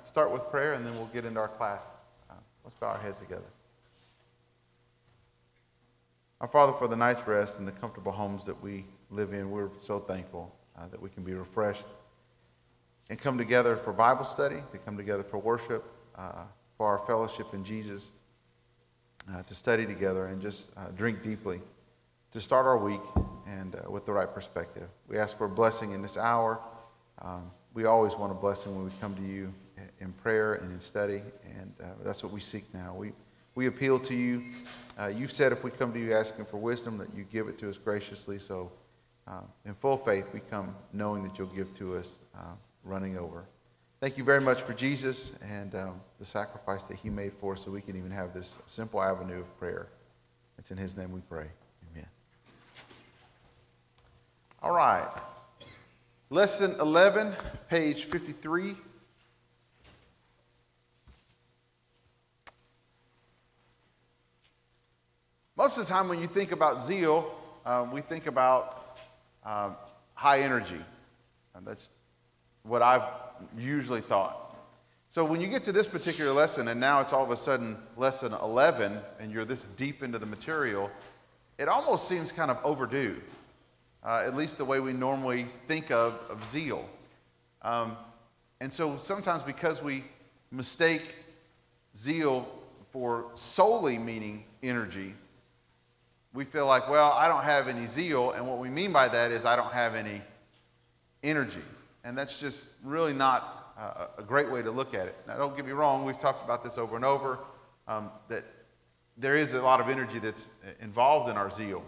start with prayer, and then we'll get into our class. Let's bow our heads together. Our Father, for the night's rest and the comfortable homes that we live in, we're so thankful that we can be refreshed and come together for Bible study, to come together for worship, for our fellowship in Jesus, to study together and just drink deeply, to start our week and with the right perspective. We ask for a blessing in this hour. We always want a blessing when we come to you in prayer and in study, and that's what we seek now. We appeal to you. You've said if we come to you asking for wisdom, that you give it to us graciously. So in full faith, we come knowing that you'll give to us, running over. Thank you very much for Jesus and the sacrifice that he made for us so we can even have this simple avenue of prayer. It's in his name we pray. Amen. All right. Lesson 11, page 53. Most of the time when you think about zeal, we think about high energy. And that's what I've usually thought. So when you get to this particular lesson, and now it's all of a sudden lesson 11, and you're this deep into the material, it almost seems kind of overdue, at least the way we normally think of zeal. And so sometimes because we mistake zeal for solely meaning energy, we feel like, well, I don't have any zeal, and what we mean by that is I don't have any energy. And that's just really not a great way to look at it. Now, don't get me wrong, we've talked about this over and over, that there is a lot of energy that's involved in our zeal.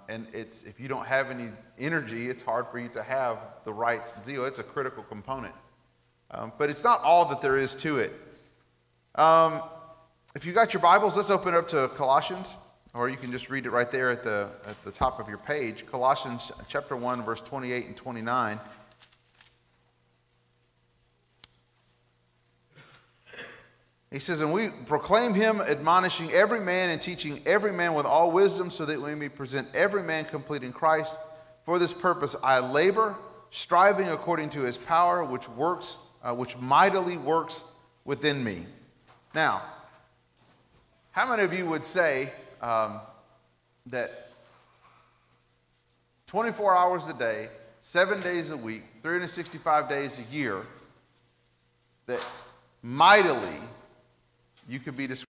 And if you don't have any energy, it's hard for you to have the right zeal. It's a critical component. But it's not all that there is to it. If you got your Bibles, let's open it up to Colossians. Or you can just read it right there at the top of your page. Colossians chapter 1, verse 28 and 29. He says, "And we proclaim him, admonishing every man and teaching every man with all wisdom, so that we may present every man complete in Christ. For this purpose I labor, striving according to his power, which mightily works within me." Now, how many of you would say that 24 hours a day, 7 days a week, 365 days a year, that mightily you could be described?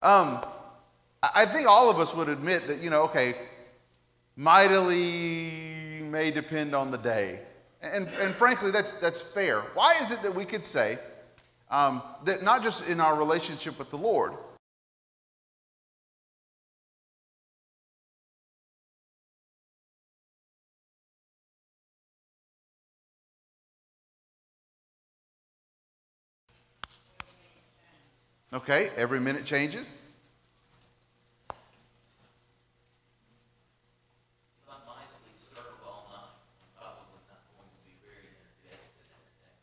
I think all of us would admit that, okay, mightily may depend on the day. And frankly, that's fair. Why is it that we could say that not just in our relationship with the Lord, okay, every minute changes.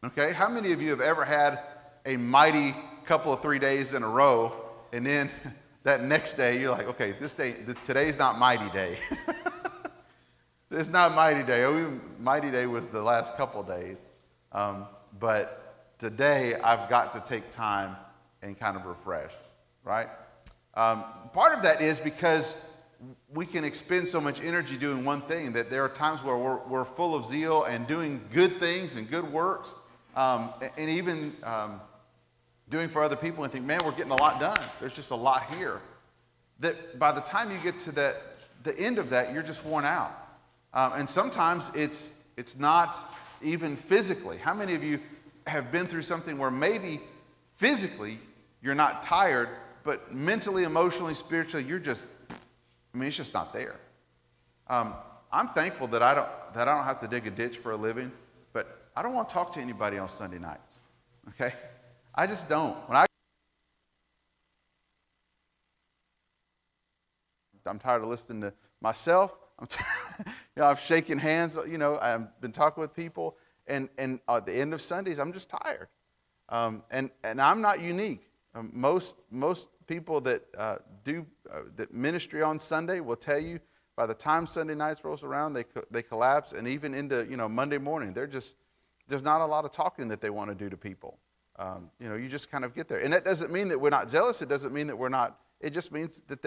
Okay, how many of you have ever had a mighty couple of 3 days in a row, and then that next day you're like, okay, today's not mighty day. It's not mighty day. Mighty day was the last couple days. But today I've got to take time and kind of refresh, right? Part of that is because we can expend so much energy doing one thing that there are times where we're full of zeal and doing good things and good works, and even doing for other people, and think, man, we're getting a lot done. There's just a lot here. That by the time you get to the end of that, you're just worn out. And sometimes it's not even physically. How many of you have been through something where maybe physically you're not tired, but mentally, emotionally, spiritually, it's just not there. I'm thankful that I don't have to dig a ditch for a living, but I don't want to talk to anybody on Sunday nights. Okay? I just don't. I'm tired of listening to myself. I'm shaking hands. I've been talking with people, and at the end of Sundays, I'm just tired. And I'm not unique. Most people that do that ministry on Sunday will tell you by the time Sunday nights rolls around, they collapse, and even into Monday morning, there's not a lot of talking that they want to do to people. You just kind of get there, and that doesn't mean that we're not zealous. It doesn't mean that we're not. It just means that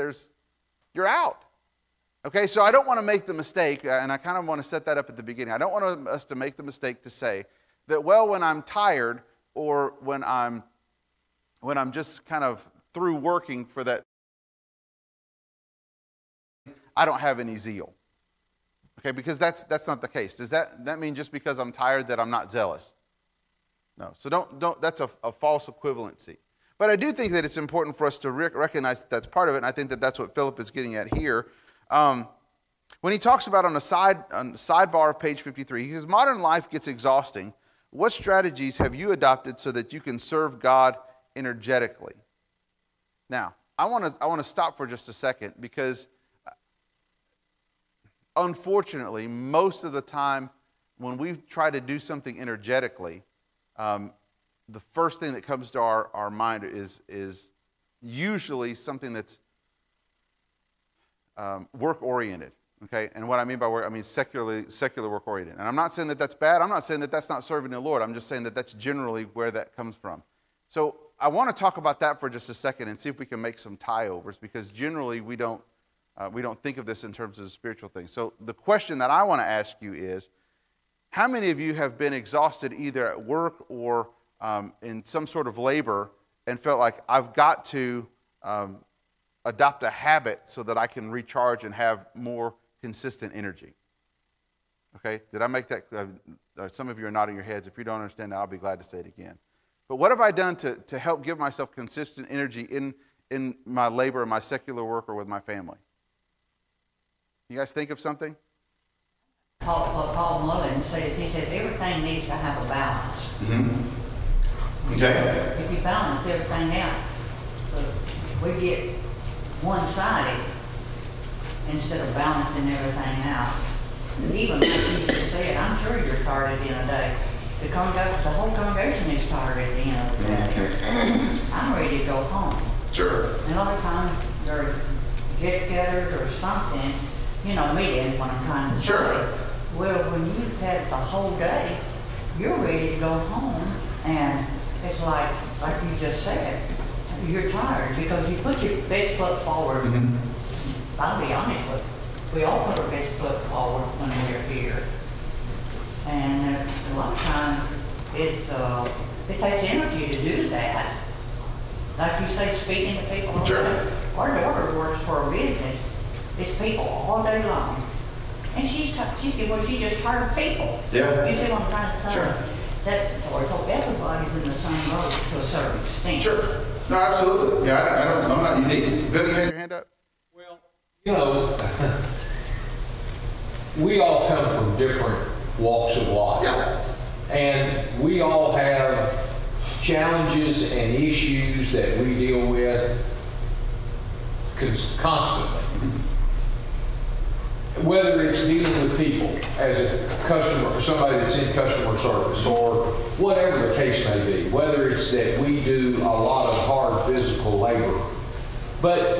you're out. Okay, so I don't want to make the mistake, and I kind of want to set that up at the beginning. I don't want us to make the mistake to say that, well, when I'm tired or when I'm just kind of through working for that, I don't have any zeal. Okay, because that's not the case. Does that mean just because I'm tired that I'm not zealous? No. So don't. That's a false equivalency. But I do think that it's important for us to recognize that that's part of it, and I think that that's what Philip is getting at here. When he talks about on the sidebar of page 53, he says, modern life gets exhausting. What strategies have you adopted so that you can serve God energetically? Now, I want to stop for just a second, because unfortunately, most of the time when we try to do something energetically, the first thing that comes to our mind is usually something that's work-oriented. Okay, and what I mean by work, I mean secular work-oriented. And I'm not saying that that's bad. I'm not saying that that's not serving the Lord. I'm just saying that that's generally where that comes from. So I want to talk about that for just a second and see if we can make some tie-overs, because generally we don't think of this in terms of spiritual things. So the question that I want to ask you is, how many of you have been exhausted either at work or in some sort of labor and felt like I've got to adopt a habit so that I can recharge and have more consistent energy? Okay, did I make that? Some of you are nodding your heads. If you don't understand that, I'll be glad to say it again. But what have I done to help give myself consistent energy in my labor, my secular work, or with my family? You guys think of something? Paul Mullen says, he says everything needs to have a balance. Mm-hmm. Okay. If you balance everything out, we get one-sided instead of balancing everything out. Even like you just said, I'm sure you're tired at the end of the day. The whole congregation is tired at the end of the day. I'm ready to go home. Sure. And a lot of times there are get-togethers or something, meeting, what I'm trying to say. Sure. Well, when you've had the whole day, you're ready to go home, and it's like you just said, you're tired because you put your best foot forward. Mm-hmm. I'll be honest with you, we all put our best foot forward when we're here. And a lot of times it takes energy to do that. Like you say, speaking to people. Sure. Our daughter works for a business. It's people all day long. And she's just tired of people. Yeah. You see what I'm trying to say? Sure. So everybody's in the same boat to a certain extent. Sure. No, absolutely. Yeah, I'm not unique. Bill, you had your hand up? Well, we all come from different walks of life. Yeah. And we all have challenges and issues that we deal with constantly. Whether it's dealing with people as a customer, or somebody that's in customer service, or whatever the case may be, whether it's that we do a lot of hard physical labor. But,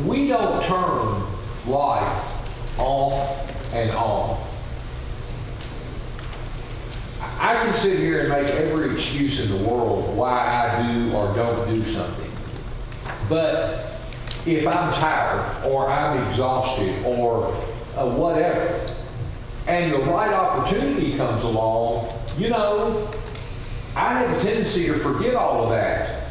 we don't turn life off and on. I can sit here and make every excuse in the world why I do or don't do something. But if I'm tired or I'm exhausted or whatever, and the right opportunity comes along, I have a tendency to forget all of that.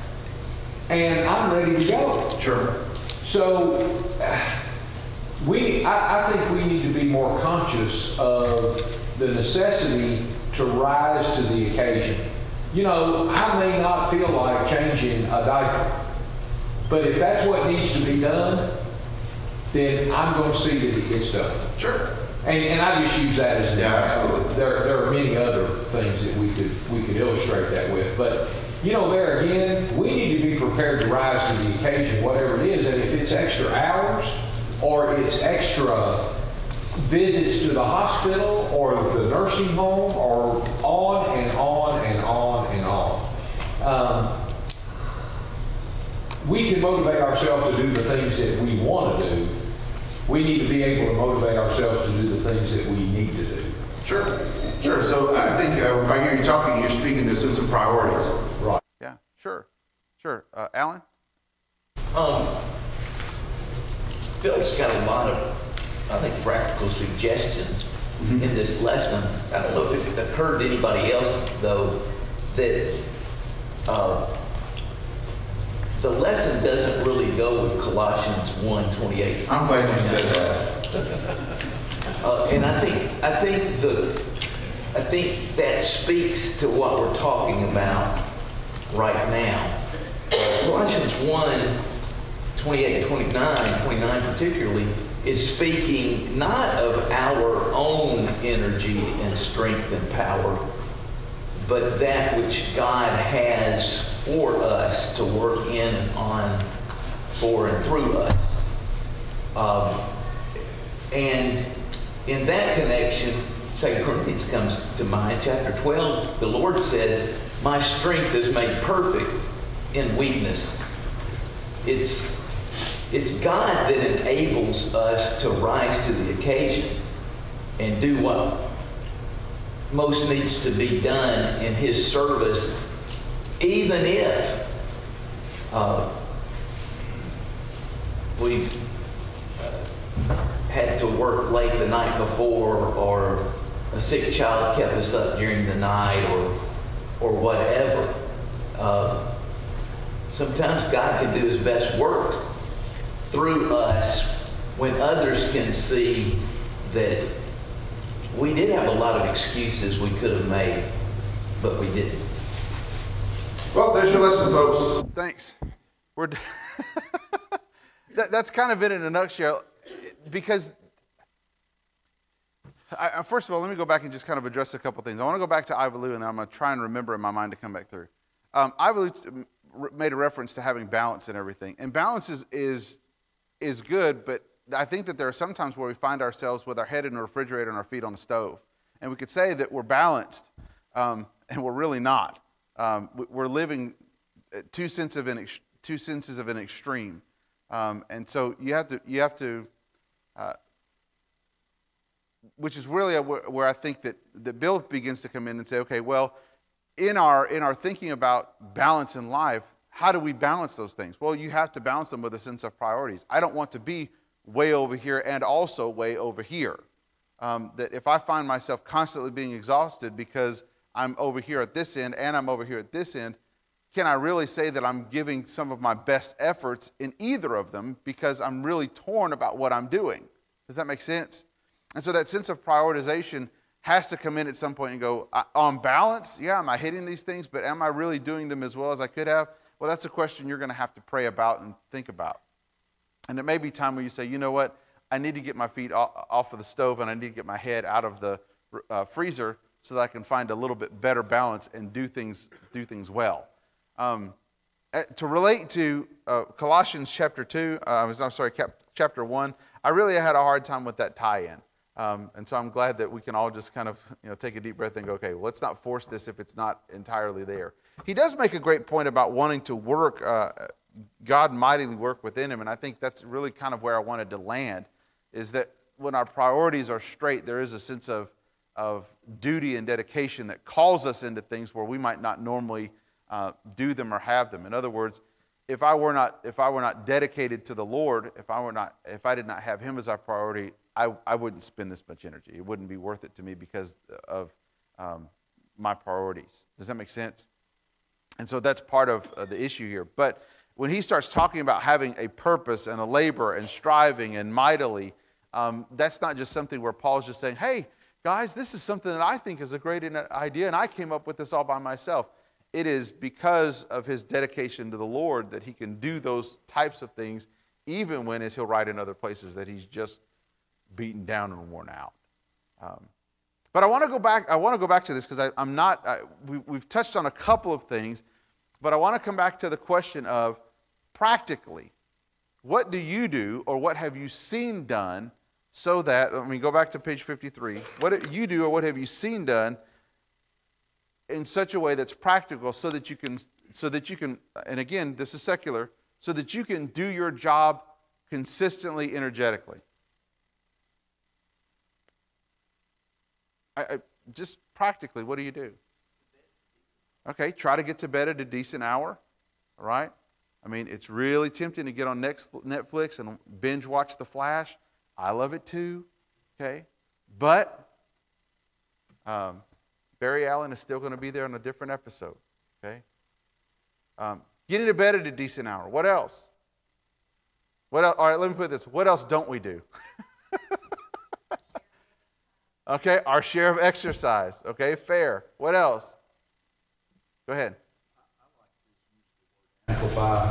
And I'm ready to go. Sure. So I think we need to be more conscious of the necessity to rise to the occasion. I may not feel like changing a diaper, but if that's what needs to be done, then I'm going to see that it gets done. Sure. And I just use that as an example. Absolutely. There are many other things that we could illustrate that with. But there again, we need to be prepared to rise to the occasion, whatever it is. And if it's extra hours, or it's extra visits to the hospital or the nursing home, or on and on and on and on. motivate ourselves to do the things that we want to do, we need to be able to motivate ourselves to do the things that we need to do. Sure, sure. So I think if I hear you talking, you're speaking to a sense of priorities. Right. Yeah, sure, sure. Alan? Phil's got a lot of, I think, practical suggestions in this lesson. I don't know if it occurred to anybody else, though, that the lesson doesn't really go with Colossians 1:28. I'm glad you said that. And I think that speaks to what we're talking about right now. Colossians 1:28 and 29 particularly, is speaking not of our own energy and strength and power, but that which God has for us to work in and on, for and through us. And in that connection, 2 Corinthians comes to mind. Chapter 12, the Lord said, "My strength is made perfect in weakness." It's God that enables us to rise to the occasion and do what most needs to be done in His service, even if we've had to work late the night before, or a sick child kept us up during the night, or whatever. Sometimes God can do His best work through us when others can see that we did have a lot of excuses we could have made, but we didn't. Well, there's your lesson, folks. Thanks. We're that's kind of it in a nutshell. Because, first of all, let me go back and just kind of address a couple things. I want to go back to Ivalou, and I'm going to try and remember in my mind to come back through. Ivalou made a reference to having balance in everything. And balance is good, but I think that there are some times where we find ourselves with our head in the refrigerator and our feet on the stove. And we could say that we're balanced, and we're really not. We're living two senses of an extreme. And so you have to which is really where I think that Bill begins to come in and say, okay, well, in our thinking about balance in life, how do we balance those things? Well, you have to balance them with a sense of priorities. I don't want to be way over here and also way over here. That if I find myself constantly being exhausted because I'm over here at this end and I'm over here at this end, can I really say that I'm giving some of my best efforts in either of them because I'm really torn about what I'm doing? Does that make sense? And so that sense of prioritization has to come in at some point and go, on balance, yeah, am I hitting these things, but am I really doing them as well as I could have? Well, that's a question you're going to have to pray about and think about. And it may be time where you say, you know what, I need to get my feet off of the stove and I need to get my head out of the freezer so that I can find a little bit better balance and do things well. To relate to Colossians chapter 2, chapter 1, I really had a hard time with that tie-in. And so I'm glad that we can all just kind of take a deep breath and go, okay, well, let's not force this if it's not entirely there. He does make a great point about wanting to work, God mightily work within him, and I think that's really kind of where I wanted to land, is that when our priorities are straight, there is a sense of duty and dedication that calls us into things where we might not normally do them or have them. In other words, if I were not dedicated to the Lord, if I did not have Him as our priority, I wouldn't spend this much energy. It wouldn't be worth it to me because of my priorities. Does that make sense? And so that's part of the issue here. But when he starts talking about having a purpose and a labor and striving and mightily, that's not just something where Paul's just saying, hey, guys, this is something that I think is a great idea, and I came up with this all by myself. It is because of his dedication to the Lord that he can do those types of things, even when, as he'll write in other places, that he's just beaten down and worn out. But I want to go back. I want to go back to this because I'm not. We've touched on a couple of things, but I want to come back to the question of practically, what do you do, or what have you seen done, so that go back to page 53. What do you do, or what have you seen done in such a way that's practical, so that you can. And again, this is secular. so that you can do your job consistently, energetically? Just practically, what do you do? Okay, try to get to bed at a decent hour, all right? I mean, it's really tempting to get on Netflix and binge watch The Flash. I love it too, okay? But Barry Allen is still going to be there on a different episode, okay? Getting to bed at a decent hour. What else? What else? All right, let me put this. What else don't we do? Okay, our share of exercise. Okay, fair. What else? Go ahead. Amplify.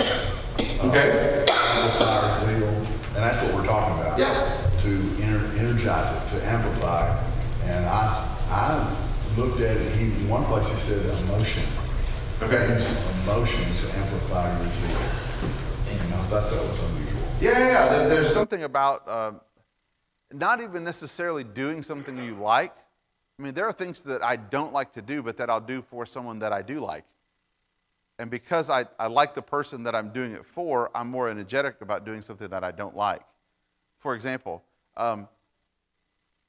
Okay. Amplify our zeal. And that's what we're talking about. Yeah. To energize it, to amplify. And I looked at it. In one place he said emotion. Okay. Use emotion to amplify your zeal. And I thought that was unusual. Yeah. There's something about not even necessarily doing something you like. I mean, there are things that I don't like to do, but that I'll do for someone that I do like. And because I like the person that I'm doing it for, I'm more energetic about doing something that I don't like. For example,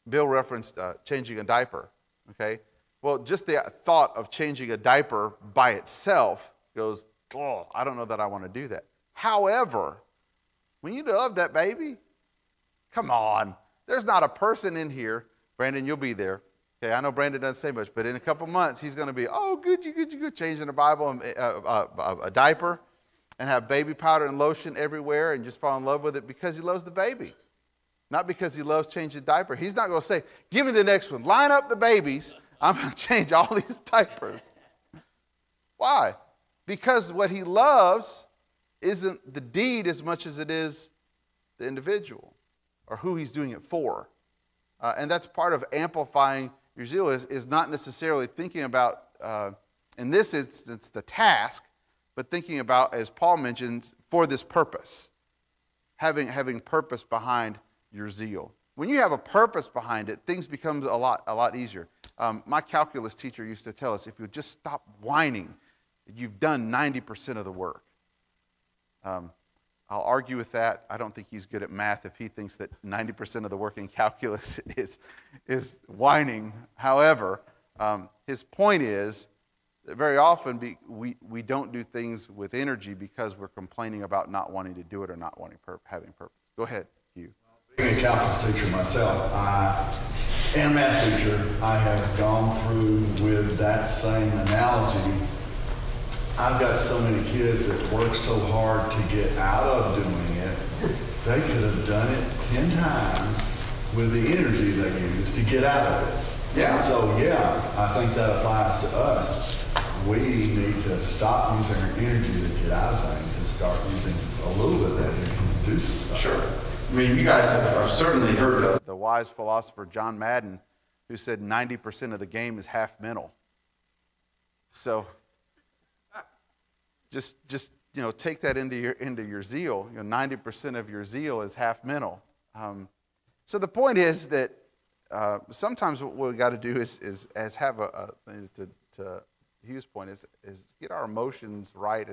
Bill referenced changing a diaper, okay? Well, just the thought of changing a diaper by itself goes, oh, I don't know that I want to do that. However, when you love that baby, come on. There's not a person in here, Brandon, you'll be there. Okay, I know Brandon doesn't say much, but in a couple months, he's going to be, oh, good, changing a Bible, a diaper, and have baby powder and lotion everywhere and just fall in love with it because he loves the baby. Not because he loves changing the diaper. He's not going to say, give me the next one. Line up the babies. I'm going to change all these diapers. Why? Because what he loves isn't the deed as much as it is the individual or who he's doing it for. And that's part of amplifying your zeal is not necessarily thinking about, in this instance, the task, but thinking about, as Paul mentions, for this purpose. Having purpose behind your zeal. When you have a purpose behind it, things become a lot easier. My calculus teacher used to tell us, if you just stop whining, you've done 90% of the work. I'll argue with that. I don't think he's good at math if he thinks that 90% of the work in calculus is whining. However, his point is that very often we don't do things with energy because we're complaining about not wanting to do it or not having purpose. Go ahead, Hugh. Being a calculus teacher myself, and a math teacher, I have gone through with that same analogy. I've got so many kids that work so hard to get out of doing it, they could have done it 10 times with the energy they use to get out of it. Yeah. So yeah, I think that applies to us. We need to stop using our energy to get out of things and start using a little bit of that energy to do some stuff. Sure. I mean, you guys have certainly heard of the wise philosopher John Madden, who said 90% of the game is half mental. So just take that into your zeal. 90% of your zeal is half mental. So the point is that sometimes what we got to do is have to Hugh's point is get our emotions right,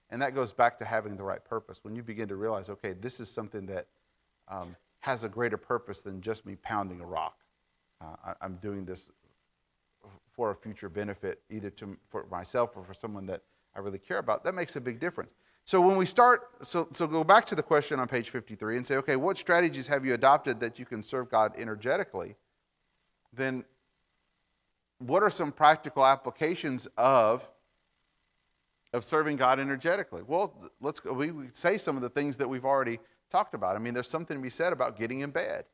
and that goes back to having the right purpose. When you begin to realize, okay, this is something that has a greater purpose than just me pounding a rock. I'm doing this for a future benefit, either for myself or for someone that I really care about. That makes a big difference. So when we start, so go back to the question on page 53 and say, okay, what strategies have you adopted that you can serve God energetically? Then what are some practical applications of serving God energetically? Well, we say some of the things that we've already talked about. I mean, there's something to be said about getting in bed.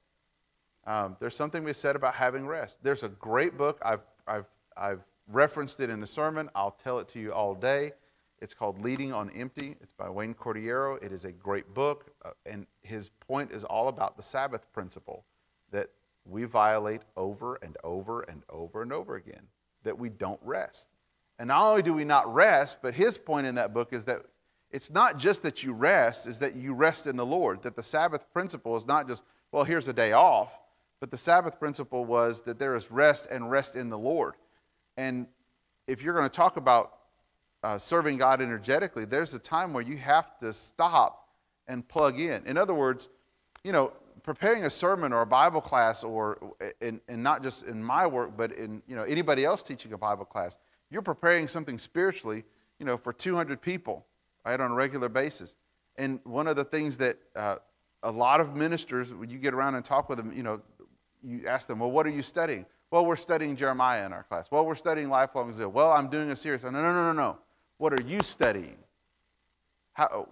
There's something to be said about having rest. There's a great book. I've referenced it in a sermon. I'll tell it to you all day. It's called Leading on Empty. It's by Wayne Cordiero. It is a great book, and his point is all about the Sabbath principle that we violate over and over and over and over again, that we don't rest. And not only do we not rest, but his point in that book is that it's not just that you rest, is that you rest in the Lord, that the Sabbath principle is not just, well, here's a day off, but the Sabbath principle was that there is rest and rest in the Lord. And if you're going to talk about serving God energetically, there's a time where you have to stop and plug in. In other words, you know, preparing a sermon or a Bible class, or and not just in my work, but in, you know, anybody else teaching a Bible class, you're preparing something spiritually, you know, for 200 people, right, on a regular basis. And one of the things that a lot of ministers, when you get around and talk with them, you know, you ask them, well, what are you studying? Well, we're studying Jeremiah in our class. Well, we're studying lifelong zeal. Well, I'm doing a series. No. What are you studying?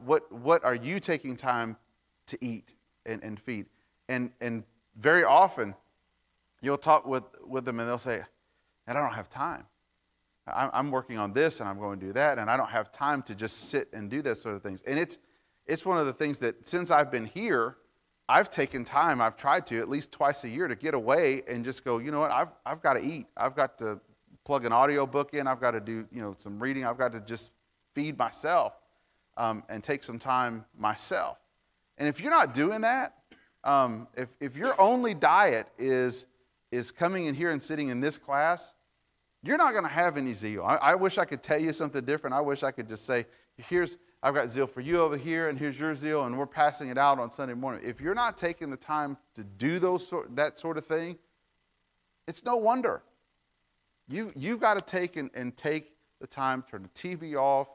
What are you taking time to eat and feed? And very often, you'll talk with them and they'll say, and I don't have time. I'm working on this and I'm going to do that, and I don't have time to just sit and do that sort of things. And it's one of the things that since I've been here, I've taken time, I've tried to at least twice a year to get away and just go, you know what, I've got to eat. I've got to plug an audio book in. I've got to do, you know, some reading. I've got to just feed myself and take some time myself. And if you're not doing that, if your only diet is coming in here and sitting in this class, you're not going to have any zeal. I wish I could tell you something different. I wish I could just say, I've got zeal for you over here, and here's your zeal, and we're passing it out on Sunday morning. If you're not taking the time to do that sort of thing, it's no wonder. You've got to take the time, turn the TV off,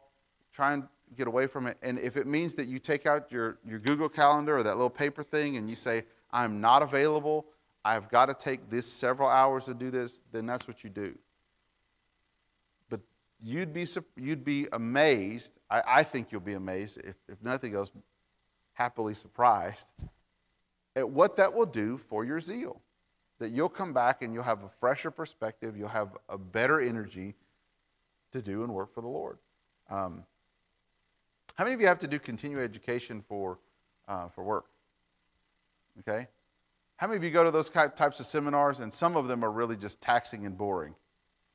try and get away from it. And if it means that you take out your Google Calendar or that little paper thing and you say, I'm not available, I've got to take this several hours to do this, then that's what you do. But you'd be amazed, I think you'll be amazed, if nothing else, happily surprised, at what that will do for your zeal. That you'll come back and you'll have a fresher perspective, you'll have a better energy to do and work for the Lord. How many of you have to do continuing education for work? Okay? How many of you go to those types of seminars, and some of them are really just taxing and boring?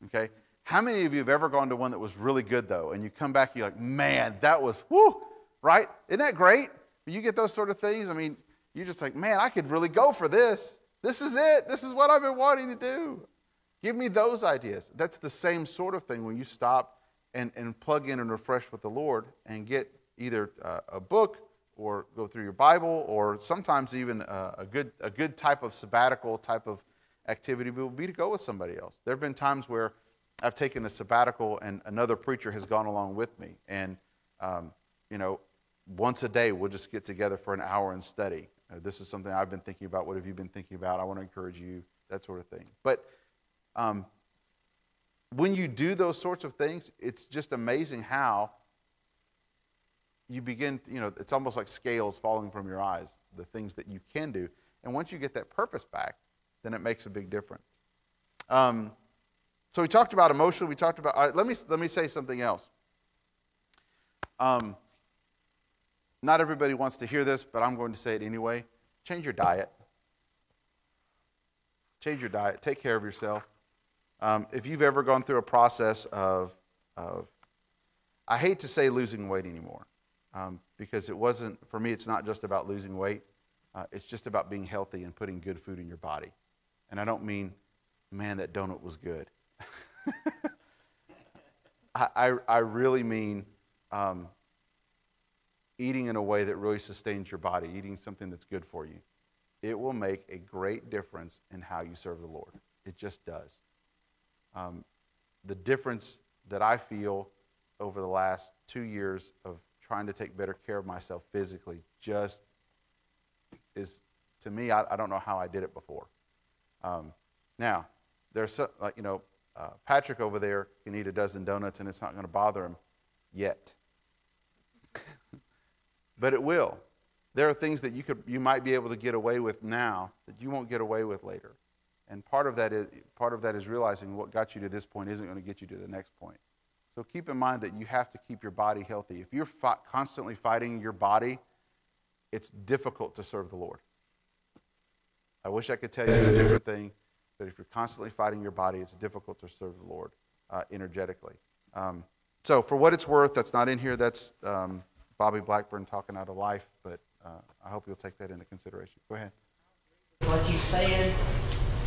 Okay? How many of you have ever gone to one that was really good, though, and you come back and you're like, man, that was, whoo, right? Isn't that great? When you get those sort of things, I mean, you're just like, man, I could really go for this. This is it. This is what I've been wanting to do. Give me those ideas. That's the same sort of thing when you stop and plug in and refresh with the Lord and get either a book or go through your Bible, or sometimes even a good type of sabbatical type of activity will be to go with somebody else. There have been times where I've taken a sabbatical and another preacher has gone along with me. And, you know, once a day we'll just get together for an hour and study. This is something I've been thinking about. What have you been thinking about? I want to encourage you, that sort of thing. But when you do those sorts of things, it's just amazing how you begin, you know, it's almost like scales falling from your eyes, the things that you can do. And once you get that purpose back, then it makes a big difference. So we talked about emotion. We talked about, let me say something else. Not everybody wants to hear this, but I'm going to say it anyway. Change your diet. Change your diet. Take care of yourself. If you've ever gone through a process of I hate to say losing weight anymore, because it wasn't, for me, it's not just about losing weight. It's just about being healthy and putting good food in your body. And I don't mean, man, that donut was good. I really mean eating in a way that really sustains your body, eating something that's good for you. It will make a great difference in how you serve the Lord. It just does. The difference that I feel over the last 2 years of trying to take better care of myself physically just is, to me, I don't know how I did it before. Now, there's, like, you know, Patrick over there can eat a dozen donuts and it's not going to bother him yet. But it will. There are things that you might be able to get away with now that you won't get away with later. And part of that is realizing what got you to this point isn't going to get you to the next point. So keep in mind that you have to keep your body healthy. If you're constantly fighting your body, it's difficult to serve the Lord. I wish I could tell you a different thing, but if you're constantly fighting your body, it's difficult to serve the Lord energetically. So for what it's worth, that's not in here. That's Bobby Blackburn talking out of life, but I hope you'll take that into consideration. Go ahead. What you said,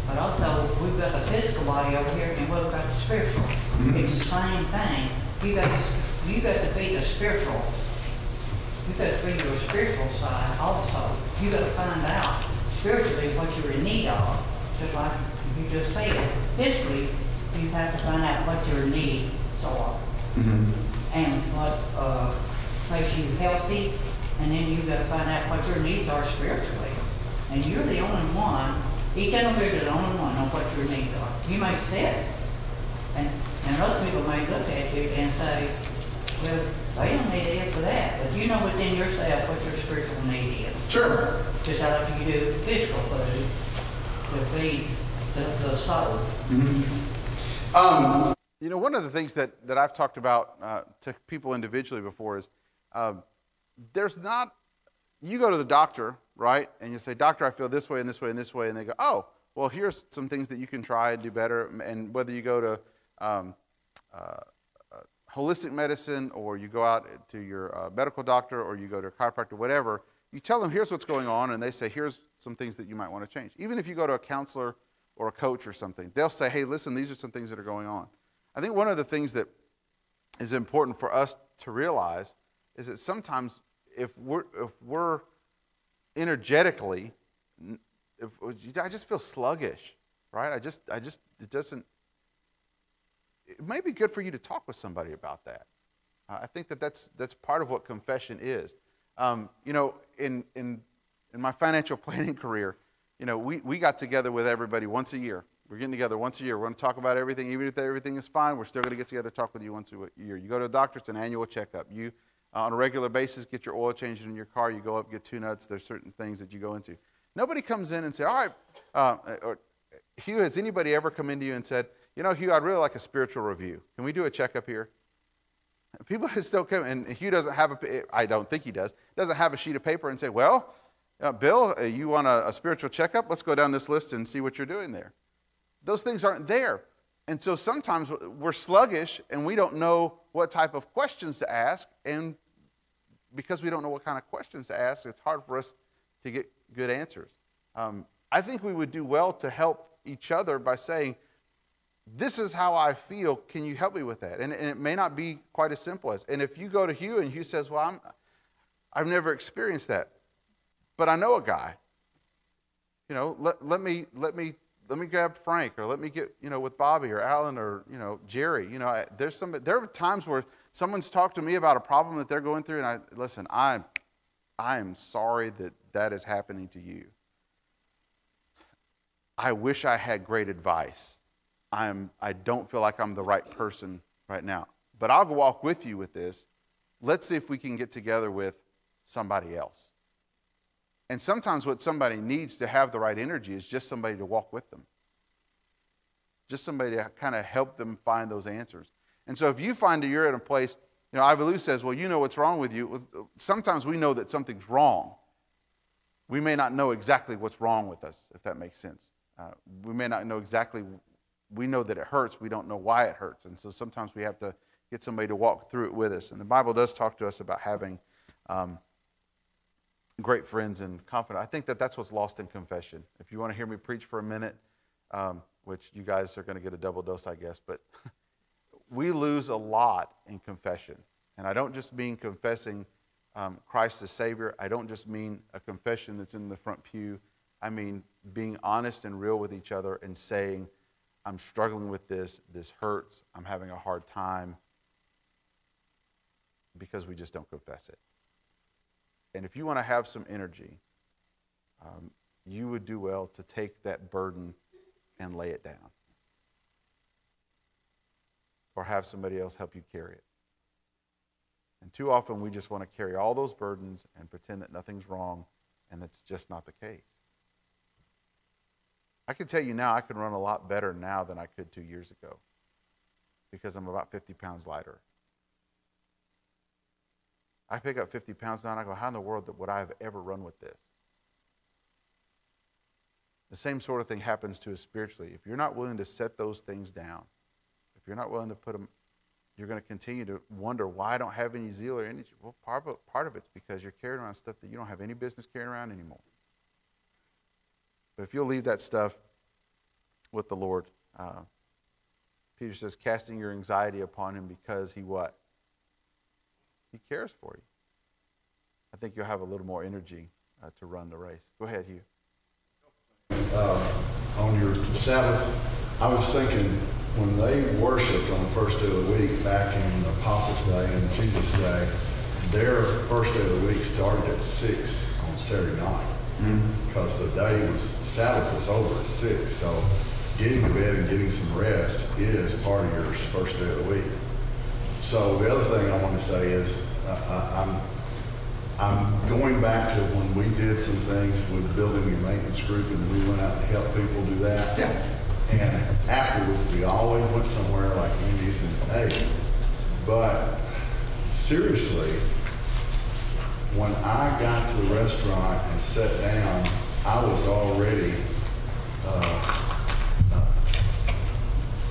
but also we've got the physical body over here and we've got the spiritual. Mm-hmm. It's the same thing. you got to feed the spiritual. You got to feed your spiritual side also. You got to find out spiritually what you're in need of. Just like you just said, physically, you have to find out what your needs are. And what makes you healthy, and then you got to find out what your needs are spiritually. And you're the only one, each individual is the only one on what your needs are. You may sit, and other people may look at you and say, well, they don't need it for that. But you know within yourself what your spiritual need is. Sure. Just like you do physical food to feed the soul. You know, one of the things that I've talked about to people individually before is there's not, you go to the doctor, right? And you say, doctor, I feel this way and this way and this way. And they go, oh, well, here's some things that you can try and do better. And whether you go to holistic medicine or you go out to your medical doctor or you go to a chiropractor, whatever, you tell them, here's what's going on. And they say, here's some things that you might want to change. Even if you go to a counselor or a coach or something, they'll say, hey, listen, these are some things that are going on. I think one of the things that is important for us to realize is that sometimes if we're energetically, I just feel sluggish, right? It doesn't, it may be good for you to talk with somebody about that. I think that's part of what confession is. You know, in my financial planning career, you know, we got together with everybody once a year. We're getting together once a year. We're going to talk about everything. Even if everything is fine, we're still going to get together, talk with you once a year. You go to the doctor, it's an annual checkup. You, on a regular basis, get your oil changed in your car. You go up, get tune-ups. There's certain things that you go into. Nobody comes in and say, all right, or Hugh, has anybody ever come into you and said, you know, Hugh, I'd really like a spiritual review. Can we do a checkup here? People still come, and Hugh doesn't have I don't think he doesn't have a sheet of paper and say, well, Bill, you want a spiritual checkup? Let's go down this list and see what you're doing there. Those things aren't there. And so sometimes we're sluggish and we don't know what type of questions to ask. And because we don't know what kind of questions to ask, it's hard for us to get good answers. I think we would do well to help each other by saying, this is how I feel. Can you help me with that? And it may not be quite as simple as, and if you go to Hugh and Hugh says, well, I've never experienced that, but I know a guy. You know, let me grab Frank, or let me get, you know, with Bobby or Alan or, you know, Jerry. You know, there are times where someone's talked to me about a problem that they're going through, and listen, I am sorry that is happening to you. I wish I had great advice. I don't feel like I'm the right person right now, but I'll walk with you with this. Let's see if we can get together with somebody else. And sometimes what somebody needs to have the right energy is just somebody to walk with them. Just somebody to kind of help them find those answers. And so if you find that you're at a place, you know, Ivalu says, well, you know what's wrong with you. Sometimes we know that something's wrong. We may not know exactly what's wrong with us, if that makes sense. We may not know exactly, we know that it hurts. We don't know why it hurts. And so sometimes we have to get somebody to walk through it with us. And the Bible does talk to us about having great friends and confidence. I think that's what's lost in confession. If you want to hear me preach for a minute, which you guys are going to get a double dose, I guess, but we lose a lot in confession. And I don't just mean confessing Christ as Savior. I don't just mean a confession that's in the front pew. I mean being honest and real with each other and saying, I'm struggling with this hurts, I'm having a hard time, because we just don't confess it. And if you want to have some energy, you would do well to take that burden and lay it down. Or have somebody else help you carry it. And too often we just want to carry all those burdens and pretend that nothing's wrong, and that's just not the case. I can tell you now, I can run a lot better now than I could 2 years ago, because I'm about 50 pounds lighter. I pick up 50 pounds now and I go, how in the world would I have ever run with this? The same sort of thing happens to us spiritually. If you're not willing to set those things down, if you're not willing to put them, you're going to continue to wonder why I don't have any zeal or energy. Well, part of it's because you're carrying around stuff that you don't have any business carrying around anymore. But if you'll leave that stuff with the Lord, Peter says, casting your anxiety upon him because he what? He cares for you. I think you'll have a little more energy to run the race. Go ahead, Hugh. On your Sabbath, I was thinking when they worshiped on the first day of the week back in Apostles' Day and Jesus' Day, their first day of the week started at 6 on Saturday night because the day was, Sabbath was over at 6. So getting to bed and getting some rest is part of your first day of the week. So the other thing I want to say is I'm going back to when we did some things with building your maintenance group and we went out to help people do that. Yeah. And afterwards, we always went somewhere like Indies and hey. But seriously, when I got to the restaurant and sat down, I was already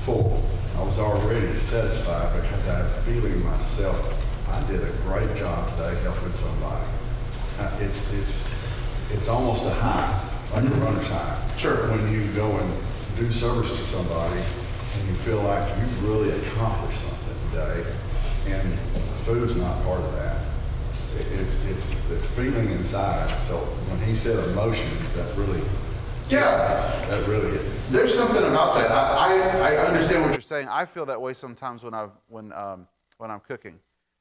full. I was already satisfied because I had feeling myself. I did a great job today helping somebody. It's almost a high, like a runner's high. Sure. When you go and do service to somebody and you feel like you've really accomplished something today, and food's not part of that. It's feeling inside. So when he said emotions, that really, that really hit me. There's something about that. I understand what you're saying. I feel that way sometimes when I'm cooking.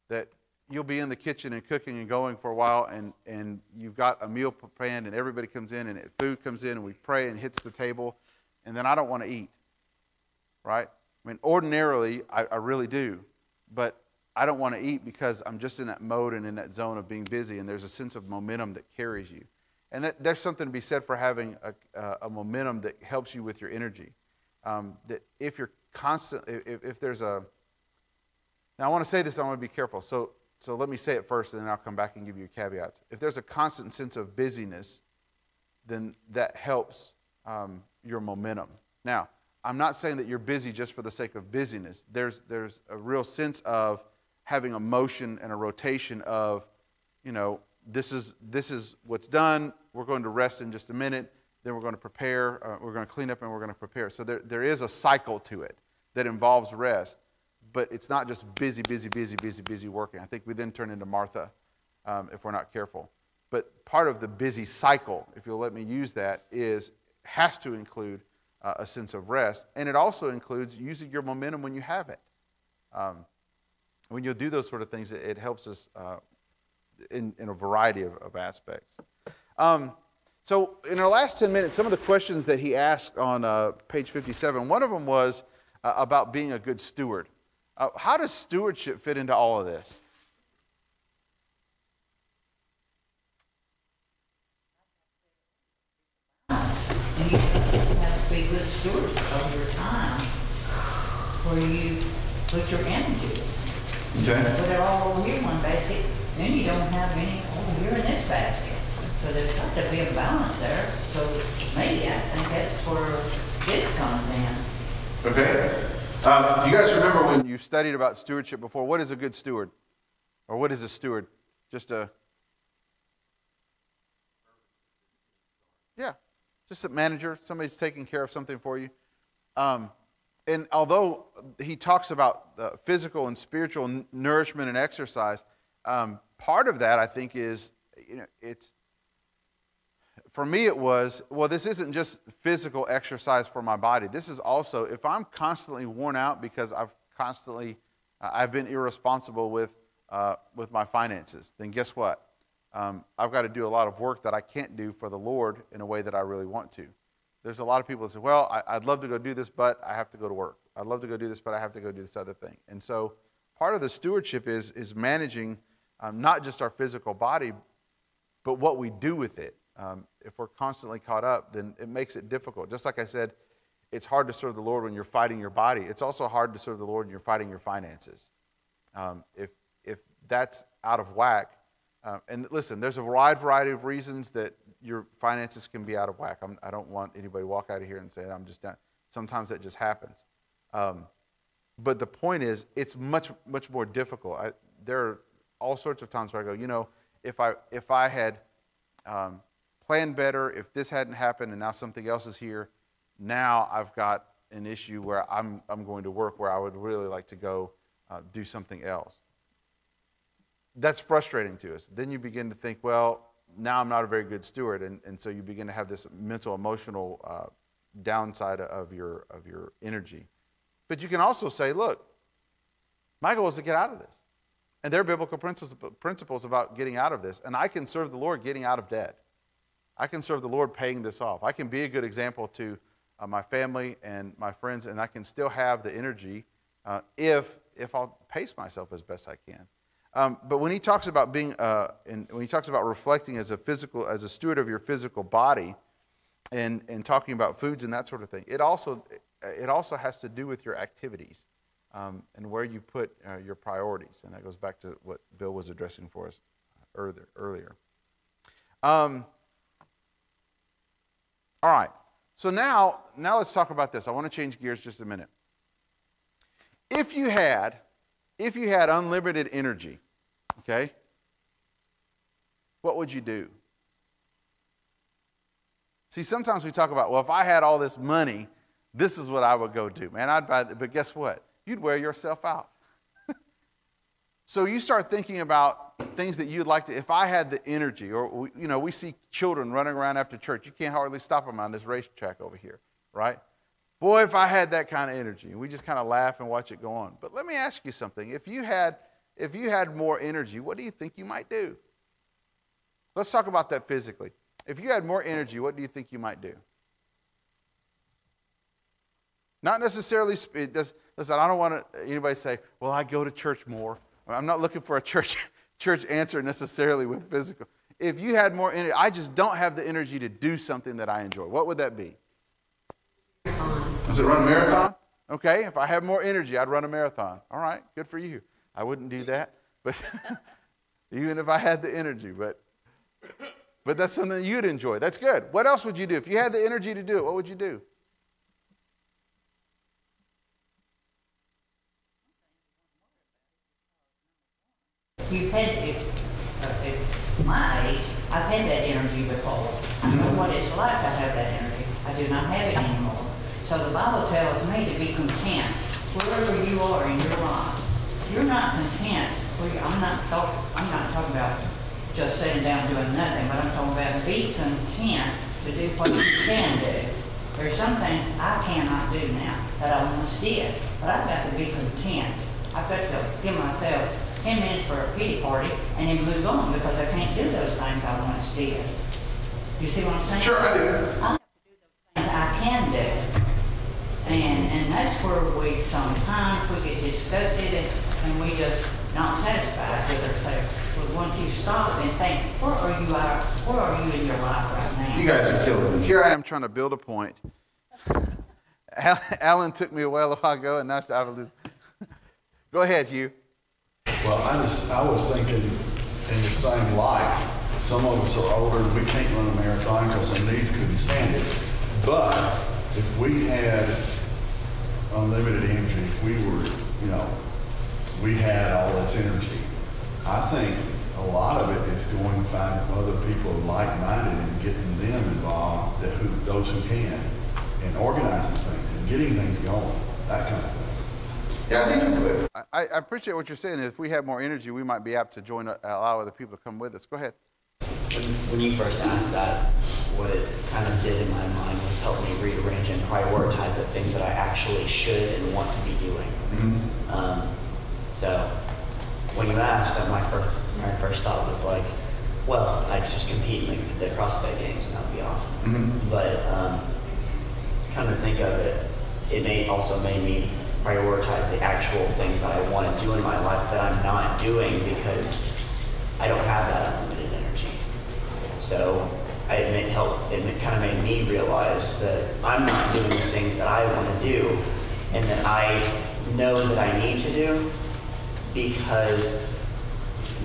That you'll be in the kitchen and cooking and going for a while, and you've got a meal planned, and everybody comes in, and food comes in, and we pray and hits the table, and then I don't want to eat, right? I mean, ordinarily, I really do, but I don't want to eat because I'm just in that mode and in that zone of being busy, and there's a sense of momentum that carries you. And there's something to be said for having a momentum that helps you with your energy. That if you're constant, if there's a, now I want to say this, I want to be careful. So let me say it first, and then I'll come back and give you caveats. If there's a constant sense of busyness, then that helps your momentum. Now, I'm not saying that you're busy just for the sake of busyness. There's a real sense of having a motion and a rotation of, you know, this is what's done. We're going to rest in just a minute. Then we're going to prepare. We're going to clean up, and we're going to prepare. So there is a cycle to it that involves rest. But it's not just busy working. I think we then turn into Martha if we're not careful. But part of the busy cycle, if you'll let me use that, has to include a sense of rest. And it also includes using your momentum when you have it. When you'll do those sort of things, it helps us in a variety of aspects. So in our last 10 minutes, some of the questions that he asked on page 57, one of them was about being a good steward. How does stewardship fit into all of this? And you have to be good stewards of your time where you put your energy. Okay. Put it all over here in one basket, then you don't have any over here in this basket. So there's got to be a balance there. So maybe I think that's where this comes in. Okay. You guys remember when you studied about stewardship before? What is a good steward? Or what is a steward? Just a manager. Somebody's taking care of something for you. And although he talks about physical and spiritual nourishment and exercise, part of that I think is, it's, for me it was, well, this isn't just physical exercise for my body. This is also, if I'm constantly worn out because I've been irresponsible with my finances, then guess what? I've got to do a lot of work that I can't do for the Lord in a way that I really want to. There's a lot of people that say, well, I'd love to go do this, but I have to go to work. I'd love to go do this, but I have to go do this other thing. And so part of the stewardship is managing not just our physical body, but what we do with it. If we're constantly caught up, then it makes it difficult. Just like I said, it's hard to serve the Lord when you're fighting your body. It's also hard to serve the Lord when you're fighting your finances. If that's out of whack, and listen, there's a wide variety of reasons that your finances can be out of whack. I don't want anybody to walk out of here and say, I'm just done. Sometimes that just happens. But the point is, it's much more difficult. There are all sorts of times where I go, if I had planned better, if this hadn't happened and now something else is here, now I've got an issue where I'm going to work where I would really like to go do something else. That's frustrating to us. Then you begin to think, well, now I'm not a very good steward, and so you begin to have this mental, emotional downside of your energy. But you can also say, look, my goal is to get out of this. And there are biblical principles about getting out of this. And I can serve the Lord getting out of debt. I can serve the Lord paying this off. I can be a good example to my family and my friends, and I can still have the energy if I'll pace myself as best I can. But when he talks about being, when he talks about reflecting as a steward of your physical body, and talking about foods and that sort of thing, it also has to do with your activities and where you put your priorities, and that goes back to what Bill was addressing for us earlier. All right, so now let's talk about this. I want to change gears just a minute. If you had unlimited energy, okay, what would you do? See, sometimes we talk about, well, if I had all this money, this is what I would go do. Man, I'd buy it. But guess what? You'd wear yourself out. So you start thinking about things that you'd like to, if I had the energy, or, we see children running around after church. You can't hardly stop them on this racetrack over here, right? Boy, if I had that kind of energy. We just kind of laugh and watch it go on. But let me ask you something. If you had more energy, what do you think you might do? Let's talk about that physically. If you had more energy, what do you think you might do? Not necessarily, listen, I don't want anybody to say, well, I go to church more. I'm not looking for a church answer necessarily with physical. If you had more energy, I just don't have the energy to do something that I enjoy. What would that be? Does it run a marathon? Okay, if I have more energy, I'd run a marathon. All right, good for you. I wouldn't do that, but even if I had the energy, but that's something you'd enjoy. That's good. What else would you do? If you had the energy to do it, what would you do? You've had, at my age, I've had that energy before. I know what it's like to have that energy. I do not have it anymore. So the Bible tells me to be content wherever you are in your life. If you're not content, I'm not talking about just sitting down doing nothing, but I'm talking about be content to do what you can do. There's some things I cannot do now that I once did, but I've got to be content. I've got to give myself 10 minutes for a pity party and then move on because I can't do those things I once did. You see what I'm saying? Sure, I do. I have to do those things I can do. And that's where we sometimes we get disgusted and we just not satisfied with ourselves. But once you stop and think, where are you in your life right now? You guys are killing me. Here I am trying to build a point. Alan took me a while ago, and now I lose. Go ahead, Hugh. Well, I was thinking in the same light. Some of us are older and we can't run a marathon because our knees couldn't stand it. But if we had unlimited energy, if we had all this energy, I think a lot of it is going to find other people like-minded and getting them involved, those who can, and organizing things and getting things going, that kind of thing. Yeah, I think I appreciate what you're saying. If we had more energy, we might be apt to allow other people to come with us. Go ahead. When you first asked that, what it kind of did in my mind was help me rearrange and prioritize the things that I actually should and want to be doing. Mm-hmm. So when you asked, my first thought was like, well, I'd just compete in the CrossFit games and that would be awesome. Mm-hmm. But come to think of it, it also made me prioritize the actual things that I want to do in my life that I'm not doing because I don't have that unlimited energy. So it kind of made me realize that I'm not doing the things that I want to do and that I know that I need to do because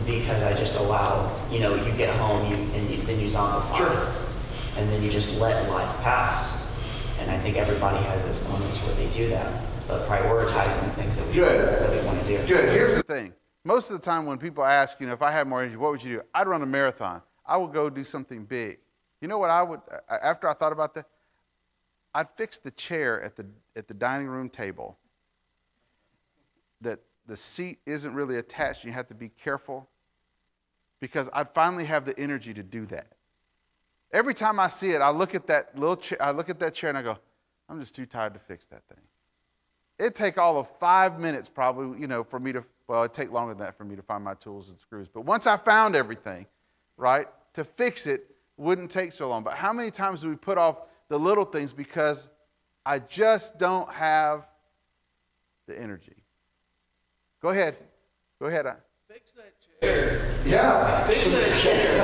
I just allow, you get home then you zombify. Sure. And then you just let life pass. And I think everybody has those moments where they do that. But prioritizing things that we want to do. Good. Here's the thing. Most of the time when people ask, if I had more energy, what would you do? I'd run a marathon. I would go do something big. You know what I would, after I thought about that? I'd fix the chair at the dining room table that the seat isn't really attached. You have to be careful because I'd finally have the energy to do that. Every time I see it, I look at that little chair, and I go, I'm just too tired to fix that thing. It'd take all of 5 minutes probably, for me to, well, it'd take longer than that for me to find my tools and screws. But once I found everything, right, to fix it wouldn't take so long. But how many times do we put off the little things because I just don't have the energy? Go ahead. Fix that chair. Yeah. Fix that chair,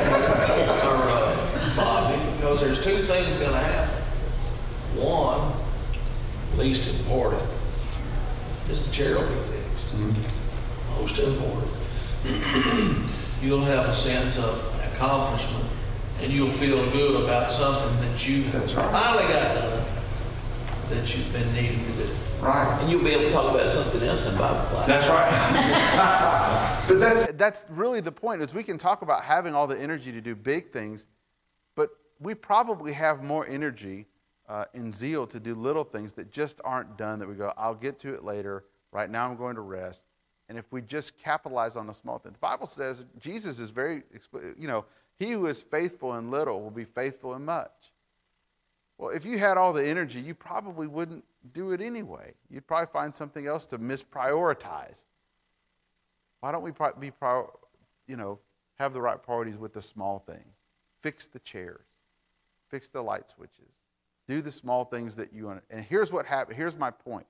Bobby, because there's two things going to happen. One, least important, is the chair will be fixed. Most important. You'll have a sense of accomplishment, and you'll feel good about something that you finally got done that you've been needing to do. Right. And you'll be able to talk about something else in Bible class. That's right. But that's really the point, is we can talk about having all the energy to do big things, but we probably have more energy in zeal to do little things that just aren't done, that we go, I'll get to it later. Right now I'm going to rest. And if we just capitalize on the small things. The Bible says, Jesus is very, he who is faithful in little will be faithful in much. Well, if you had all the energy, you probably wouldn't do it anyway. You'd probably find something else to misprioritize. Why don't we have the right priorities with the small things? Fix the chairs. Fix the light switches. Do the small things that you want. And here's what happened. Here's my point.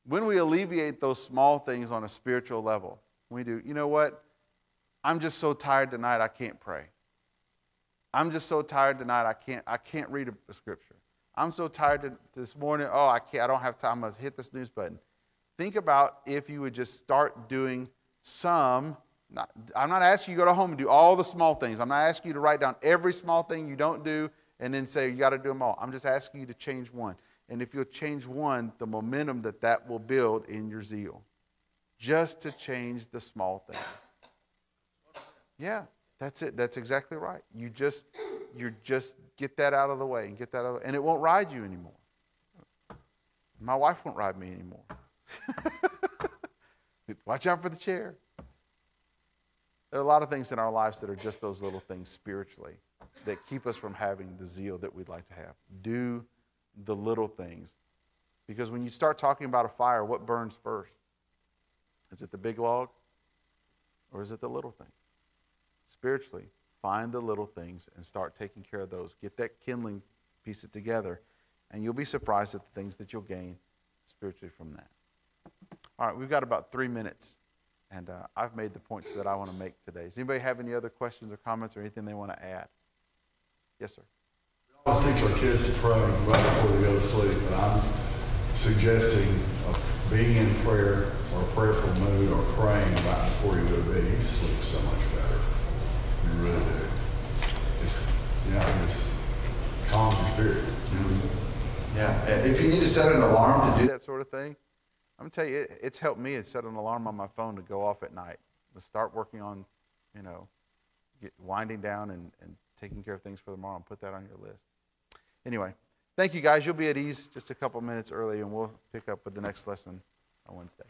When we alleviate those small things on a spiritual level, we do, you know what? I'm just so tired tonight I can't pray. I'm just so tired tonight I can't read a scripture. I'm so tired this morning, I don't have time, I must hit the snooze button. Think about if you would just start doing I'm not asking you to go home and do all the small things. I'm not asking you to write down every small thing you don't do and then say you got to do them all. I'm just asking you to change one. And if you'll change one, the momentum that will build in your zeal. Just to change the small things. Yeah, that's it. That's exactly right. You just get that out of the way and it won't ride you anymore. My wife won't ride me anymore. Watch out for the chair. There are a lot of things in our lives that are just those little things spiritually that keep us from having the zeal that we'd like to have. Do the little things. Because when you start talking about a fire, what burns first? Is it the big log or is it the little thing? Spiritually, find the little things and start taking care of those. Get that kindling, piece it together, and you'll be surprised at the things that you'll gain spiritually from that. All right, we've got about 3 minutes, and I've made the points that I want to make today. Does anybody have any other questions or comments or anything they want to add? Yes, sir. We always teach our kids to pray right before they go to sleep, but I'm suggesting being in prayer or a prayerful mood or praying right before you go to bed. You sleep so much better. You really do. It calms your spirit. Mm-hmm. Yeah, if you need to set an alarm to do that sort of thing, I'm going to tell you, it's helped me to set an alarm on my phone to go off at night, to start working on, winding down and taking care of things for tomorrow, and put that on your list. Anyway, thank you guys. You'll be at ease just a couple minutes early, and we'll pick up with the next lesson on Wednesday.